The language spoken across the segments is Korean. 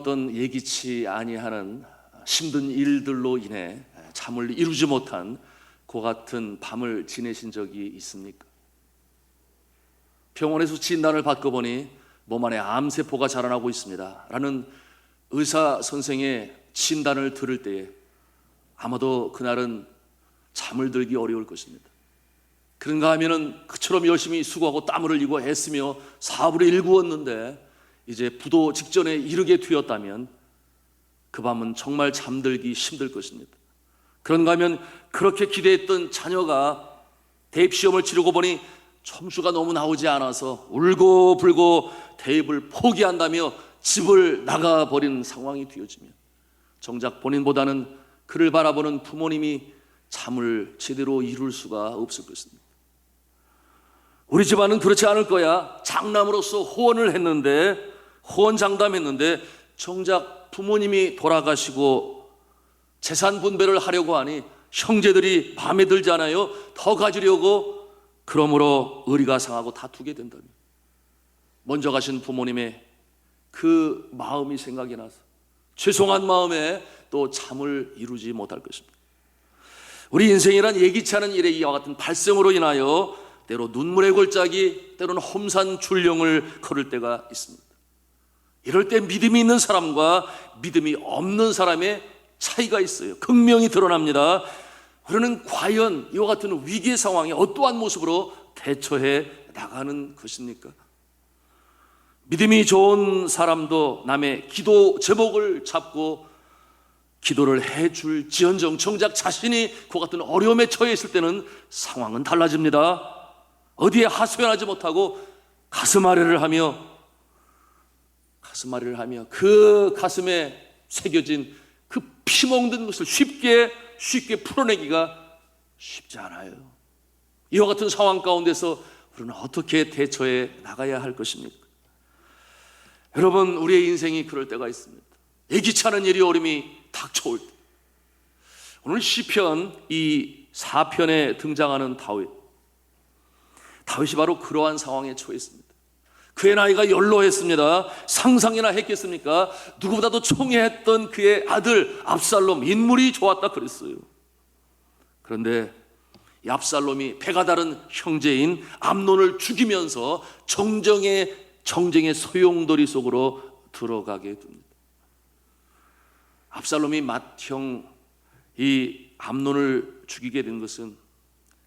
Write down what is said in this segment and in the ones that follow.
어떤 예기치 아니하는 힘든 일들로 인해 잠을 이루지 못한 그 같은 밤을 지내신 적이 있습니까? 병원에서 진단을 받고 보니 몸 안에 암세포가 자라나고 있습니다 라는 의사 선생의 진단을 들을 때에 아마도 그날은 잠을 들기 어려울 것입니다. 그런가 하면은 그처럼 열심히 수고하고 땀을 흘리고 애쓰며 사업을 일구었는데 이제 부도 직전에 이르게 되었다면 그 밤은 정말 잠들기 힘들 것입니다. 그런가 하면 그렇게 기대했던 자녀가 대입시험을 치르고 보니 점수가 너무 나오지 않아서 울고불고 대입을 포기한다며 집을 나가버린 상황이 되어지면 정작 본인보다는 그를 바라보는 부모님이 잠을 제대로 이룰 수가 없을 것입니다. 우리 집안은 그렇지 않을 거야. 장남으로서 호언을 했는데, 호언장담했는데 정작 부모님이 돌아가시고 재산 분배를 하려고 하니 형제들이 마음에 들지 않아요. 더 가지려고, 그러므로 의리가 상하고 다투게 된다면 먼저 가신 부모님의 그 마음이 생각이 나서 죄송한 마음에 또 잠을 이루지 못할 것입니다. 우리 인생이란 예기치 않은 일의 이와 같은 발생으로 인하여 때로 눈물의 골짜기, 때로는 험산 출령을 걸을 때가 있습니다. 이럴 때 믿음이 있는 사람과 믿음이 없는 사람의 차이가 있어요. 극명히 드러납니다. 우리는 과연 이와 같은 위기의 상황에 어떠한 모습으로 대처해 나가는 것입니까? 믿음이 좋은 사람도 남의 기도 제목을 잡고 기도를 해줄지언정 정작 자신이 그 같은 어려움에 처해 있을 때는 상황은 달라집니다. 어디에 하소연하지 못하고 가슴 아래를 하며 그 가슴에 새겨진 그 피멍든 것을 쉽게 풀어내기가 쉽지 않아요. 이와 같은 상황 가운데서 우리는 어떻게 대처해 나가야 할 것입니까? 여러분, 우리의 인생이 그럴 때가 있습니다. 예기치 않은 일이 어려움이 닥쳐올 때, 오늘 시편 이 4편에 등장하는 다윗이 바로 그러한 상황에 처했습니다. 그의 나이가 연로했습니다. 상상이나 했겠습니까? 누구보다도 총애했던 그의 아들 압살롬, 인물이 좋았다 그랬어요. 그런데 이 압살롬이 배가 다른 형제인 암논을 죽이면서 정쟁의 소용돌이 속으로 들어가게 됩니다. 압살롬이 맏형 이 암논을 죽이게 된 것은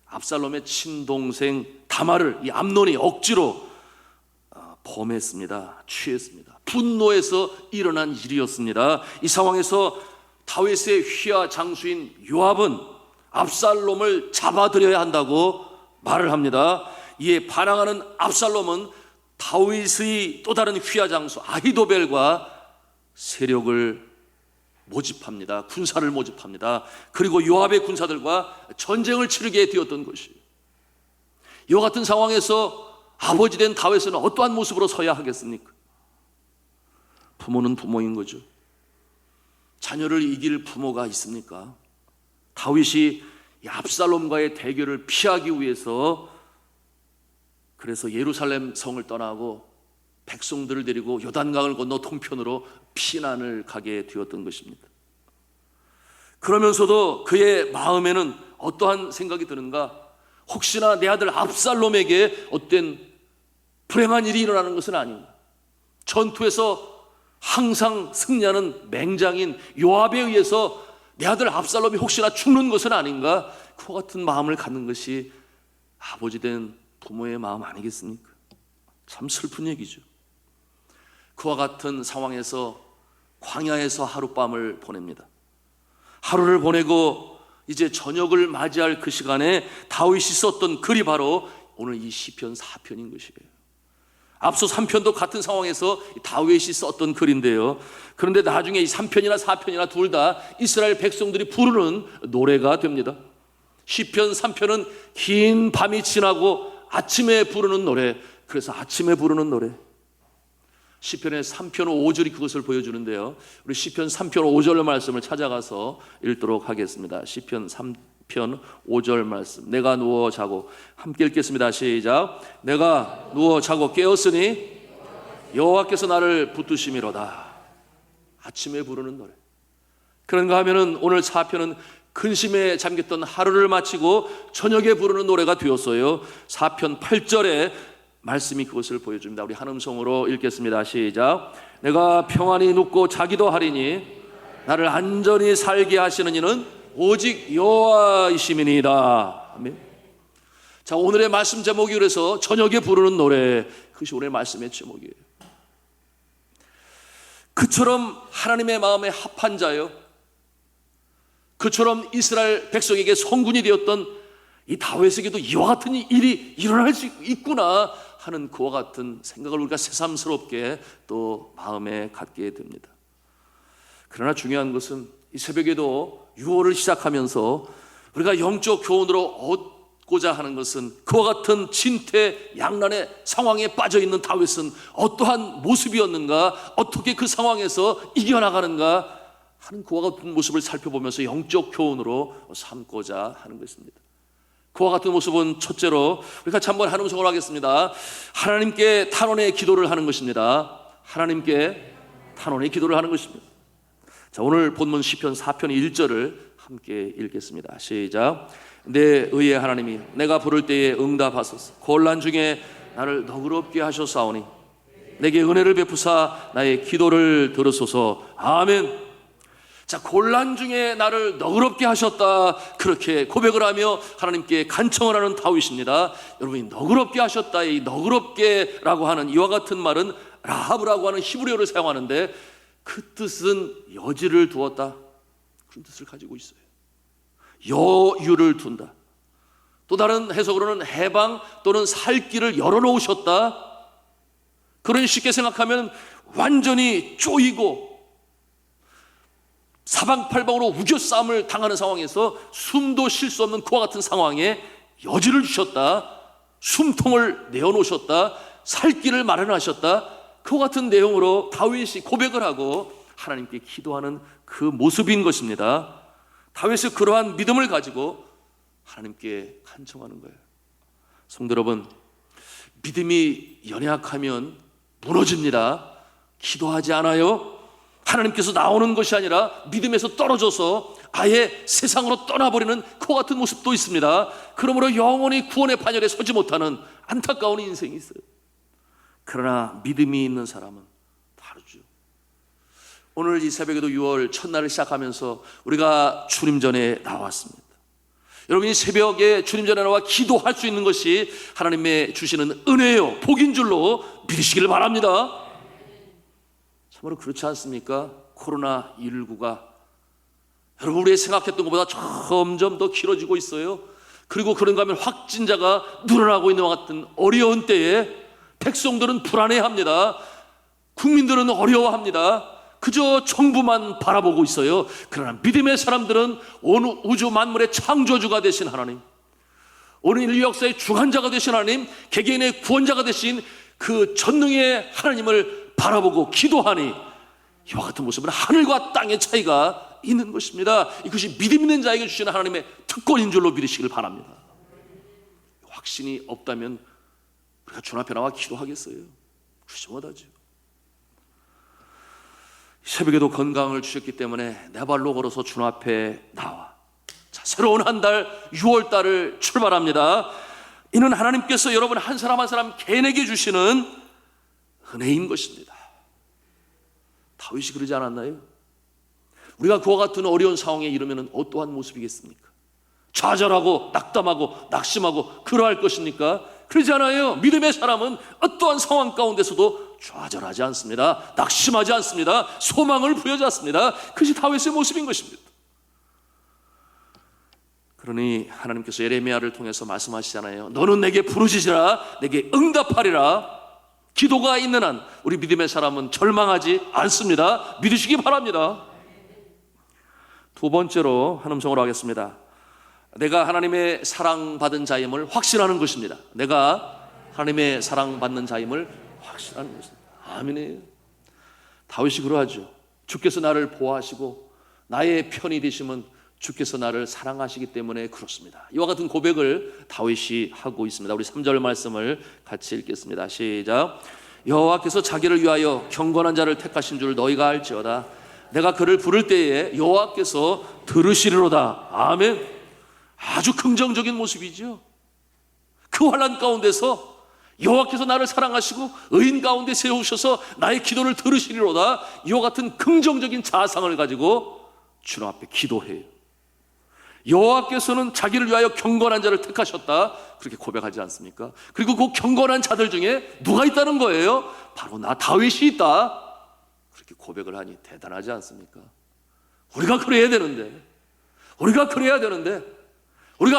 압살롬의 친동생 다말을 이 암논이 억지로 범했습니다. 취했습니다. 분노해서 일어난 일이었습니다. 이 상황에서 다윗의 휘하 장수인 요압은 압살롬을 잡아들여야 한다고 말을 합니다. 이에 반항하는 압살롬은 다윗의 또 다른 휘하 장수 아히도벨과 세력을 모집합니다. 군사를 모집합니다. 그리고 요압의 군사들과 전쟁을 치르게 되었던 것이에요. 이와 같은 상황에서 아버지 된 다윗은 어떠한 모습으로 서야 하겠습니까? 부모는 부모인 거죠. 자녀를 이길 부모가 있습니까? 다윗이 압살롬과의 대결을 피하기 위해서 그래서 예루살렘 성을 떠나고 백성들을 데리고 요단강을 건너 동편으로 피난을 가게 되었던 것입니다. 그러면서도 그의 마음에는 어떠한 생각이 드는가? 혹시나 내 아들 압살롬에게 어떤 불행한 일이 일어나는 것은 아닌가? 전투에서 항상 승리하는 맹장인 요압에 의해서 내 아들 압살롬이 혹시나 죽는 것은 아닌가? 그와 같은 마음을 갖는 것이 아버지 된 부모의 마음 아니겠습니까? 참 슬픈 얘기죠. 그와 같은 상황에서 광야에서 하룻밤을 보냅니다. 하루를 보내고 이제 저녁을 맞이할 그 시간에 다윗이 썼던 글이 바로 오늘 이 시편 4편인 것이에요. 앞서 3편도 같은 상황에서 다윗이 썼던 글인데요. 그런데 나중에 이 3편이나 4편이나 둘 다 이스라엘 백성들이 부르는 노래가 됩니다. 시편 3편은 긴 밤이 지나고 아침에 부르는 노래, 그래서 아침에 부르는 노래. 시편의 3편 5절이 그것을 보여주는데요. 우리 시편 3편 5절 말씀을 찾아가서 읽도록 하겠습니다. 시편 3편 5절 말씀. 내가 누워 자고, 함께 읽겠습니다. 시작. 내가 누워 자고 깨었으니 여호와께서 나를 붙드심이로다. 아침에 부르는 노래. 그런가 하면은 오늘 사편은 근심에 잠겼던 하루를 마치고 저녁에 부르는 노래가 되었어요. 사편 8절에 말씀이 그것을 보여줍니다. 우리 한음성으로 읽겠습니다. 시작. 내가 평안히 눕고 자기도 하리니 나를 안전히 살게 하시는 이는 오직 여호와이심이니이다. 아멘. 자, 오늘의 말씀 제목이 그래서 저녁에 부르는 노래, 그것이 오늘의 말씀의 제목이에요. 그처럼 하나님의 마음에 합한 자요, 그처럼 이스라엘 백성에게 성군이 되었던 이 다윗에게도 이와 같은 일이 일어날 수 있구나 하는 그와 같은 생각을 우리가 새삼스럽게 또 마음에 갖게 됩니다. 그러나 중요한 것은 이 새벽에도 6월을 시작하면서 우리가 영적 교훈으로 얻고자 하는 것은 그와 같은 진퇴양난의 상황에 빠져있는 다윗은 어떠한 모습이었는가, 어떻게 그 상황에서 이겨나가는가 하는 그와 같은 모습을 살펴보면서 영적 교훈으로 삼고자 하는 것입니다. 그와 같은 모습은 첫째로 우리가 같이 한번 한음성으로 하겠습니다. 하나님께 탄원의 기도를 하는 것입니다. 하나님께 탄원의 기도를 하는 것입니다. 자, 오늘 본문 시편 4편 1절을 함께 읽겠습니다. 시작. 내 의의 하나님이 내가 부를 때에 응답하소서. 곤란 중에 나를 너그럽게 하셨사오니 내게 은혜를 베푸사 나의 기도를 들으소서. 아멘. 자, 곤란 중에 나를 너그럽게 하셨다, 그렇게 고백을 하며 하나님께 간청을 하는 다윗입니다. 여러분이 너그럽게 하셨다, 이 너그럽게라고 하는 이와 같은 말은 라하브라고 하는 히브리어를 사용하는데 그 뜻은 여지를 두었다, 그런 뜻을 가지고 있어요. 여유를 둔다. 또 다른 해석으로는 해방 또는 살 길을 열어놓으셨다. 그런 쉽게 생각하면 완전히 쪼이고 사방팔방으로 우겨싸움을 당하는 상황에서 숨도 쉴 수 없는 그와 같은 상황에 여지를 주셨다, 숨통을 내어놓으셨다, 살 길을 마련하셨다, 그와 같은 내용으로 다윗이 고백을 하고 하나님께 기도하는 그 모습인 것입니다. 다윗이 그러한 믿음을 가지고 하나님께 간청하는 거예요. 성도 여러분, 믿음이 연약하면 무너집니다. 기도하지 않아요? 하나님께서 나오는 것이 아니라 믿음에서 떨어져서 아예 세상으로 떠나버리는 그와 같은 모습도 있습니다. 그러므로 영원히 구원의 반열에 서지 못하는 안타까운 인생이 있어요. 그러나 믿음이 있는 사람은 다르죠. 오늘 이 새벽에도 6월 첫날을 시작하면서 우리가 주님 전에 나왔습니다. 여러분이 새벽에 주님 전에 나와 기도할 수 있는 것이 하나님의 주시는 은혜요, 복인 줄로 믿으시기를 바랍니다. 참으로 그렇지 않습니까? 코로나19가 여러분 우리가 생각했던 것보다 점점 더 길어지고 있어요. 그리고 그런가 하면 확진자가 늘어나고 있는 것 같은 어려운 때에 백성들은 불안해합니다. 국민들은 어려워합니다. 그저 정부만 바라보고 있어요. 그러나 믿음의 사람들은 온 우주 만물의 창조주가 되신 하나님, 오늘 인류 역사의 주관자가 되신 하나님, 개개인의 구원자가 되신 그 전능의 하나님을 바라보고 기도하니 이와 같은 모습은 하늘과 땅의 차이가 있는 것입니다. 이것이 믿음 있는 자에게 주시는 하나님의 특권인 줄로 믿으시길 바랍니다. 확신이 없다면 우리가 주 앞에 나와 기도하겠어요? 그러지 못하죠. 새벽에도 건강을 주셨기 때문에 내 발로 걸어서 주 앞에 나와. 자, 새로운 한 달 6월 달을 출발합니다. 이는 하나님께서 여러분 한 사람 한 사람 개인에게 주시는 은혜인 것입니다. 다윗이 그러지 않았나요? 우리가 그와 같은 어려운 상황에 이르면 어떠한 모습이겠습니까? 좌절하고 낙담하고 낙심하고 그러할 것입니까? 그러지 않아요. 믿음의 사람은 어떠한 상황 가운데서도 좌절하지 않습니다. 낙심하지 않습니다. 소망을 부여하지 않습니다. 그것이 다윗의 모습인 것입니다. 그러니 하나님께서 예레미야를 통해서 말씀하시잖아요. 너는 내게 부르짖으라, 내게 응답하리라. 기도가 있는 한 우리 믿음의 사람은 절망하지 않습니다. 믿으시기 바랍니다. 두 번째로 한음성으로 하겠습니다. 내가 하나님의 사랑받은 자임을 확신하는 것입니다. 내가 하나님의 사랑받는 자임을 확신하는 것입니다. 아멘이에요. 다윗이 그러하죠. 주께서 나를 보호하시고 나의 편이 되심은 주께서 나를 사랑하시기 때문에 그렇습니다. 이와 같은 고백을 다윗이 하고 있습니다. 우리 3절 말씀을 같이 읽겠습니다. 시작. 여호와께서 자기를 위하여 경건한 자를 택하신 줄 너희가 알지어다. 내가 그를 부를 때에 여호와께서 들으시리로다. 아멘. 아주 긍정적인 모습이죠. 그 환난 가운데서 여호와께서 나를 사랑하시고 의인 가운데 세우셔서 나의 기도를 들으시리로다. 이와 같은 긍정적인 자상을 가지고 주님 앞에 기도해요. 여호와께서는 자기를 위하여 경건한 자를 택하셨다, 그렇게 고백하지 않습니까? 그리고 그 경건한 자들 중에 누가 있다는 거예요? 바로 나 다윗이 있다, 그렇게 고백을 하니 대단하지 않습니까? 우리가 그래야 되는데, 우리가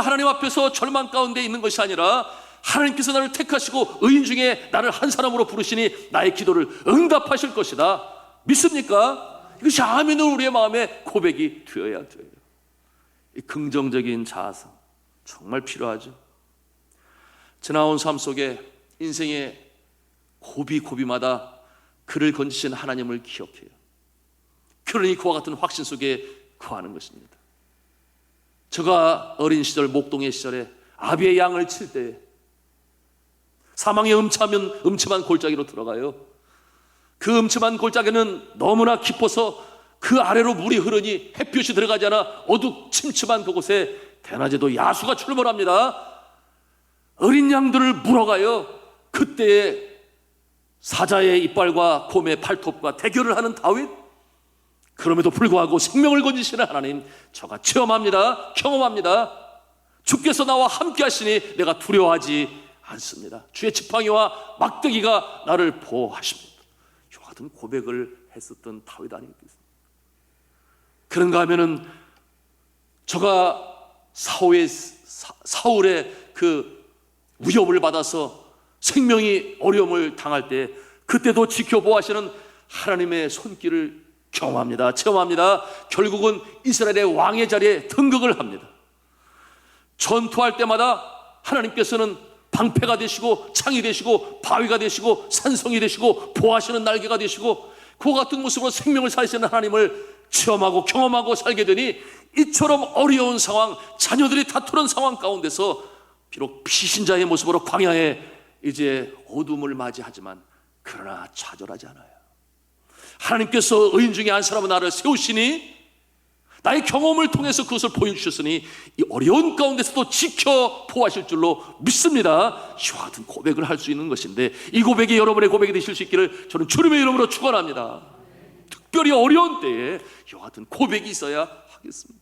하나님 앞에서 절망 가운데 있는 것이 아니라 하나님께서 나를 택하시고 의인 중에 나를 한 사람으로 부르시니 나의 기도를 응답하실 것이다, 믿습니까? 이것이 아멘으로 우리의 마음에 고백이 되어야 돼요. 이 긍정적인 자아상 정말 필요하죠. 지나온 삶 속에 인생의 고비고비마다 그를 건지신 하나님을 기억해요. 그러니 그와 같은 확신 속에 거하는 것입니다. 제가 어린 시절 목동의 시절에 아비의 양을 칠 때 사망의 음침한 골짜기로 들어가요. 그 음침한 골짜기는 너무나 깊어서 그 아래로 물이 흐르니 햇볕이 들어가지 않아 어둡침침한 그곳에 대낮에도 야수가 출몰합니다. 어린 양들을 물어가요. 그때에 사자의 이빨과 곰의 팔톱과 대결을 하는 다윗, 그럼에도 불구하고 생명을 건지시는 하나님, 저가 체험합니다. 경험합니다. 주께서 나와 함께 하시니 내가 두려워하지 않습니다. 주의 지팡이와 막대기가 나를 보호하십니다. 이와 같은 고백을 했었던 다윗 아니겠습니까? 그런가 하면은 저가 사울의 그 위협을 받아서 생명이 어려움을 당할 때 그때도 지켜보아하시는 하나님의 손길을 경험합니다. 체험합니다. 결국은 이스라엘의 왕의 자리에 등극을 합니다. 전투할 때마다 하나님께서는 방패가 되시고 창이 되시고 바위가 되시고 산성이 되시고 보호하시는 날개가 되시고 그와 같은 모습으로 생명을 사시는 하나님을 체험하고 경험하고 살게 되니 이처럼 어려운 상황, 자녀들이 다투는 상황 가운데서 비록 피신자의 모습으로 광야에 이제 어둠을 맞이하지만 그러나 좌절하지 않아요. 하나님께서 의인 중에 한 사람은 나를 세우시니 나의 경험을 통해서 그것을 보여주셨으니 이 어려운 가운데서도 지켜 보호하실 줄로 믿습니다. 이와 같은 고백을 할 수 있는 것인데 이 고백이 여러분의 고백이 되실 수 있기를 저는 주님의 이름으로 축원합니다. 특별히 어려운 때에 이와 같은 고백이 있어야 하겠습니다.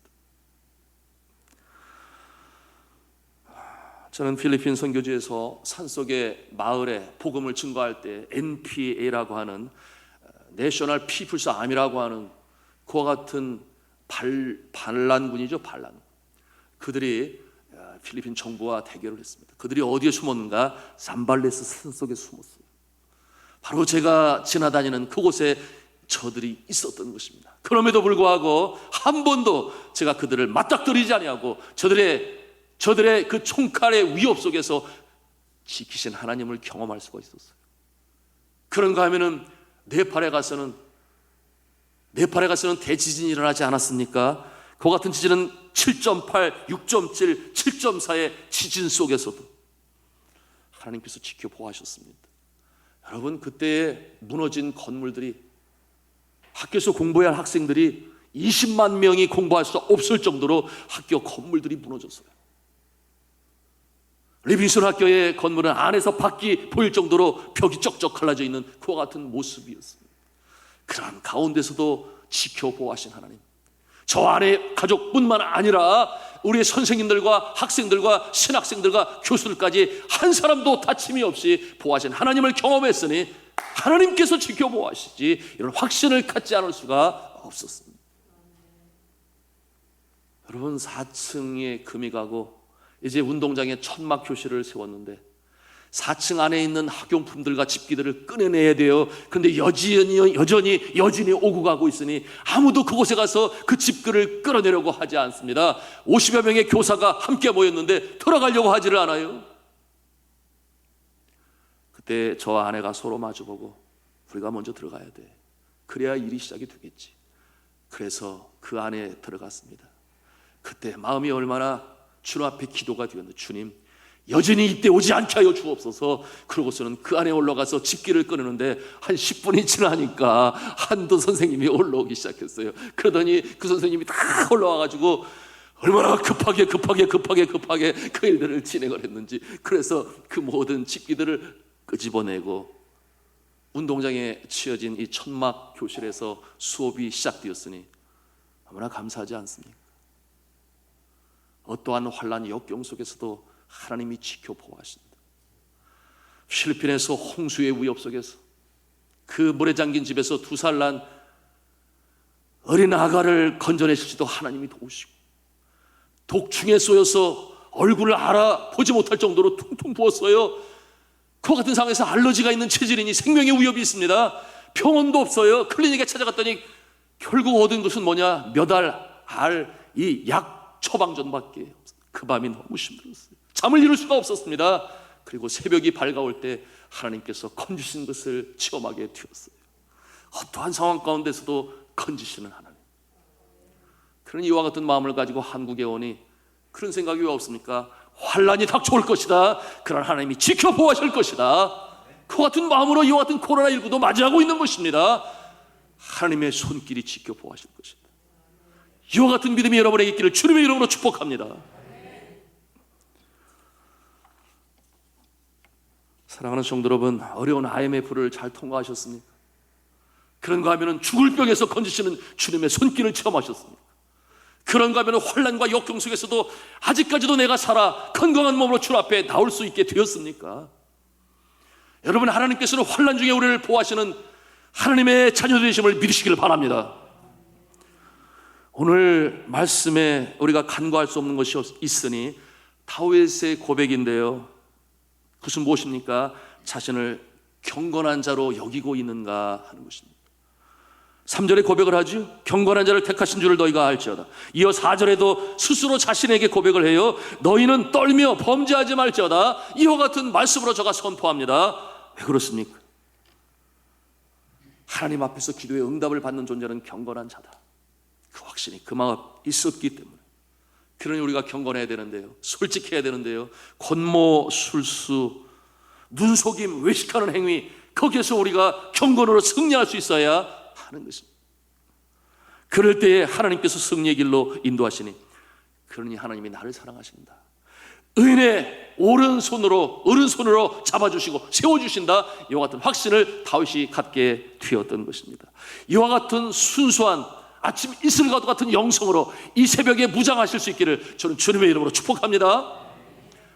저는 필리핀 선교지에서 산속의 마을에 복음을 증거할 때 NPA라고 하는 내셔널 피플스 아미라고 하는 그와 같은 반란군이죠. 반란. 그들이 필리핀 정부와 대결을 했습니다. 그들이 어디에 숨었는가? 잠발레스 산속에 숨었어요. 바로 제가 지나다니는 그곳에 저들이 있었던 것입니다. 그럼에도 불구하고 한 번도 제가 그들을 맞닥뜨리지 아니하고 저들의 그 총칼의 위협 속에서 지키신 하나님을 경험할 수가 있었어요. 그런가 하면은 네팔에 가서는 대지진이 일어나지 않았습니까? 그 같은 지진은 7.8, 6.7, 7.4의 지진 속에서도 하나님께서 지켜 보호하셨습니다. 여러분, 그때에 무너진 건물들이 학교에서 공부해야 할 학생들이 20만 명이 공부할 수 없을 정도로 학교 건물들이 무너졌어요. 리빙스턴 학교의 건물은 안에서 밖이 보일 정도로 벽이 쩍쩍 갈라져 있는 그와 같은 모습이었습니다. 그러한 가운데서도 지켜보아하신 하나님, 저 안에 가족뿐만 아니라 우리의 선생님들과 학생들과 신학생들과 교수들까지 한 사람도 다침이 없이 보호하신 하나님을 경험했으니 하나님께서 지켜보아하시지 이런 확신을 갖지 않을 수가 없었습니다. 여러분, 4층에 금이 가고 이제 운동장에 천막 교실을 세웠는데 4층 안에 있는 학용품들과 집기들을 꺼내내야 돼요. 그런데 여전히 오고 가고 있으니 아무도 그곳에 가서 그 집기를 끌어내려고 하지 않습니다. 50여 명의 교사가 함께 모였는데 들어가려고 하지를 않아요. 그때 저와 아내가 서로 마주보고 우리가 먼저 들어가야 돼. 그래야 일이 시작이 되겠지. 그래서 그 안에 들어갔습니다. 그때 마음이 얼마나 주님 앞에 기도가 되었는데, 주님, 여전히 이때 오지 않게 하여 주옵소서. 그러고서는 그 안에 올라가서 집기를 꺼내는데 한 10분이 지나니까 한도 선생님이 올라오기 시작했어요. 그러더니 그 선생님이 다 올라와가지고 얼마나 급하게 그 일들을 진행을 했는지, 그래서 그 모든 집기들을 끄집어내고 운동장에 치어진 이 천막 교실에서 수업이 시작되었으니 너무나 감사하지 않습니까? 어떠한 환난 역경 속에서도 하나님이 지켜 보호하신다. 필리핀에서 홍수의 위협 속에서 그 물에 잠긴 집에서 2살 난 어린 아가를 건져내실지도 하나님이 도우시고, 독충에 쏘여서 얼굴을 알아보지 못할 정도로 퉁퉁 부었어요. 그와 같은 상황에서 알러지가 있는 체질이니 생명의 위협이 있습니다. 병원도 없어요. 클리닉에 찾아갔더니 결국 얻은 것은 뭐냐? 몇 알 이 약 처방전밖에 없어요. 그 밤이 너무 힘들었어요. 잠을 이룰 수가 없었습니다. 그리고 새벽이 밝아올 때 하나님께서 건지신 것을 체험하게 되었어요. 어떠한 상황 가운데서도 건지시는 하나님. 그런 이와 같은 마음을 가지고 한국에 오니 그런 생각이 왜 없습니까? 환란이 닥쳐올 것이다. 그런 하나님이 지켜 보호하실 것이다. 그 같은 마음으로 이와 같은 코로나19도 맞이하고 있는 것입니다. 하나님의 손길이 지켜 보호하실 것이다. 이와 같은 믿음이 여러분에게 있기를 주님의 이름으로 축복합니다. 사랑하는 성도 여러분, 어려운 IMF를 잘 통과하셨습니까? 그런가 하면 죽을 병에서 건지시는 주님의 손길을 체험하셨습니까? 그런가 하면 환난과 역경 속에서도 아직까지도 내가 살아 건강한 몸으로 주 앞에 나올 수 있게 되었습니까? 여러분, 하나님께서는 환난 중에 우리를 보호하시는 하나님의 자녀 되심을 믿으시기를 바랍니다. 오늘 말씀에 우리가 간과할 수 없는 것이 있으니 다윗의 고백인데요, 그것은 무엇입니까? 자신을 경건한 자로 여기고 있는가 하는 것입니다. 3절에 고백을 하죠. 경건한 자를 택하신 줄을 너희가 알지어다. 이어 4절에도 스스로 자신에게 고백을 해요. 너희는 떨며 범죄하지 말지어다. 이와 같은 말씀으로 저가 선포합니다. 왜 그렇습니까? 하나님 앞에서 기도의 응답을 받는 존재는 경건한 자다. 그 확신이, 그 마음 있었기 때문에. 그러니 우리가 경건해야 되는데요, 솔직해야 되는데요, 권모, 술수, 눈속임, 외식하는 행위, 거기에서 우리가 경건으로 승리할 수 있어야 하는 것입니다. 그럴 때에 하나님께서 승리의 길로 인도하시니, 그러니 하나님이 나를 사랑하신다, 의인의 오른손으로 잡아주시고 세워주신다, 이와 같은 확신을 다윗이 갖게 되었던 것입니다. 이와 같은 순수한 아침 이슬과도 같은 영성으로 이 새벽에 무장하실 수 있기를 저는 주님의 이름으로 축복합니다.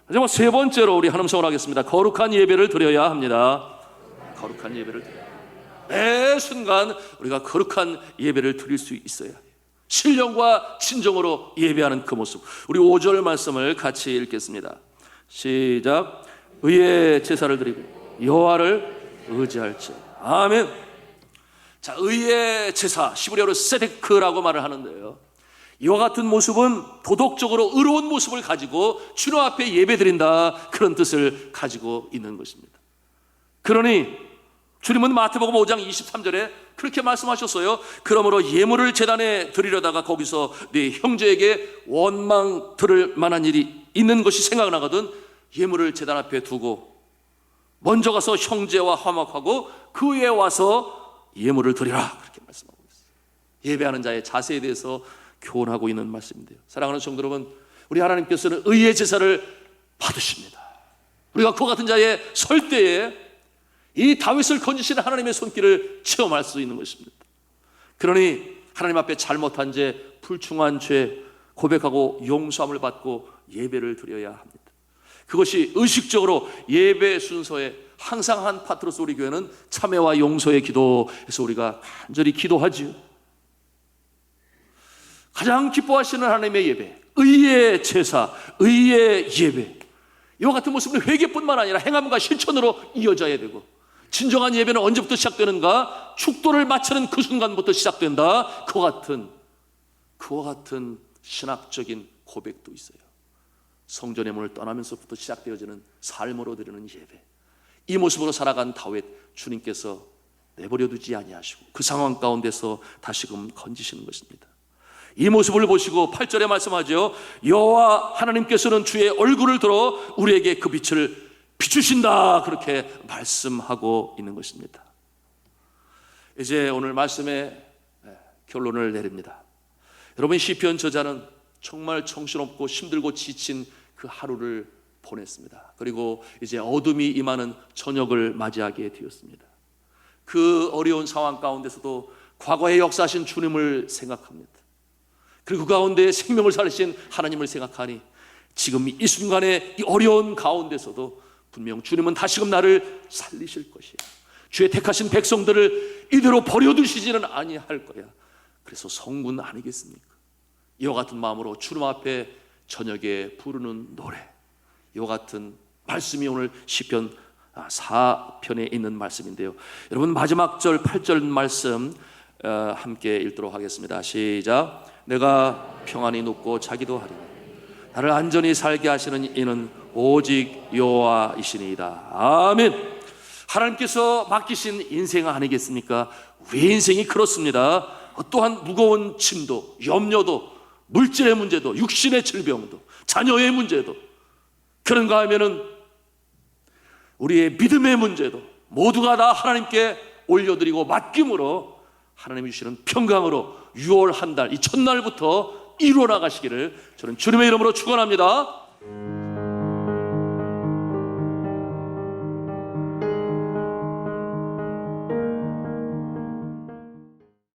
마지막 3번째로 우리 한음성을 하겠습니다. 거룩한 예배를 드려야 합니다. 거룩한 예배를 드려야 합니다. 매 순간 우리가 거룩한 예배를 드릴 수 있어야 해요. 신령과 진정으로 예배하는 그 모습. 우리 5절 말씀을 같이 읽겠습니다. 시작. 의의 제사를 드리고 여호와를 의지할지. 아멘. 자, 의의 제사, 시브리어로 세데크라고 말을 하는데요, 이와 같은 모습은 도덕적으로 의로운 모습을 가지고 주님 앞에 예배드린다, 그런 뜻을 가지고 있는 것입니다. 그러니 주님은 마태복음 5장 23절에 그렇게 말씀하셨어요. 그러므로 예물을 제단에 드리려다가 거기서 네 형제에게 원망 들을 만한 일이 있는 것이 생각나거든 예물을 제단 앞에 두고 먼저 가서 형제와 화목하고 그 후에 와서 예물을 드리라, 그렇게 말씀하고 있어요. 예배하는 자의 자세에 대해서 교훈하고 있는 말씀인데요, 사랑하는 성도 여러분, 우리 하나님께서는 의의 제사를 받으십니다. 우리가 그와 같은 자의 설 때에 이 다윗을 건지시는 하나님의 손길을 체험할 수 있는 것입니다. 그러니 하나님 앞에 잘못한 죄, 불충한 죄 고백하고 용서함을 받고 예배를 드려야 합니다. 그것이 의식적으로 예배 순서에 항상 한 파트로서 우리 교회는 참회와 용서의 기도에서 우리가 간절히 기도하지요. 가장 기뻐하시는 하나님의 예배, 의의 제사, 의의 예배, 이와 같은 모습은 회개뿐만 아니라 행함과 실천으로 이어져야 되고, 진정한 예배는 언제부터 시작되는가? 축도를 마치는 그 순간부터 시작된다. 그와 같은 신학적인 고백도 있어요. 성전의 문을 떠나면서부터 시작되어지는 삶으로 드리는 예배, 이 모습으로 살아간 다윗, 주님께서 내버려 두지 아니하시고 그 상황 가운데서 다시금 건지시는 것입니다. 이 모습을 보시고 8절에 말씀하죠. 여호와 하나님께서는 주의 얼굴을 들어 우리에게 그 빛을 비추신다, 그렇게 말씀하고 있는 것입니다. 이제 오늘 말씀의 결론을 내립니다. 여러분, 시편 저자는 정말 정신없고 힘들고 지친 그 하루를 보냈습니다. 그리고 이제 어둠이 임하는 저녁을 맞이하게 되었습니다. 그 어려운 상황 가운데서도 과거에 역사하신 주님을 생각합니다. 그리고 그 가운데 생명을 살리신 하나님을 생각하니 지금 이 순간에 이 어려운 가운데서도 분명 주님은 다시금 나를 살리실 것이야. 주의 택하신 백성들을 이대로 버려두시지는 아니할 거야. 그래서 성군 아니겠습니까? 이와 같은 마음으로 주님 앞에 저녁에 부르는 노래, 이와 같은 말씀이 오늘 시편 4편에 있는 말씀인데요. 여러분, 마지막 절 8절 말씀 함께 읽도록 하겠습니다. 시작. 내가 평안히 눕고 자기도 하리니 나를 안전히 살게 하시는 이는 오직 여호와이시니이다. 아멘. 하나님께서 맡기신 인생 아니겠습니까? 우리의 인생이 그렇습니다. 또한 무거운 짐도, 염려도, 물질의 문제도, 육신의 질병도, 자녀의 문제도, 그런가 하면은 우리의 믿음의 문제도 모두가 다 하나님께 올려드리고 맡김으로 하나님이 주시는 평강으로 6월 한 달, 이 첫날부터 이루어 나가시기를 저는 주님의 이름으로 축원합니다.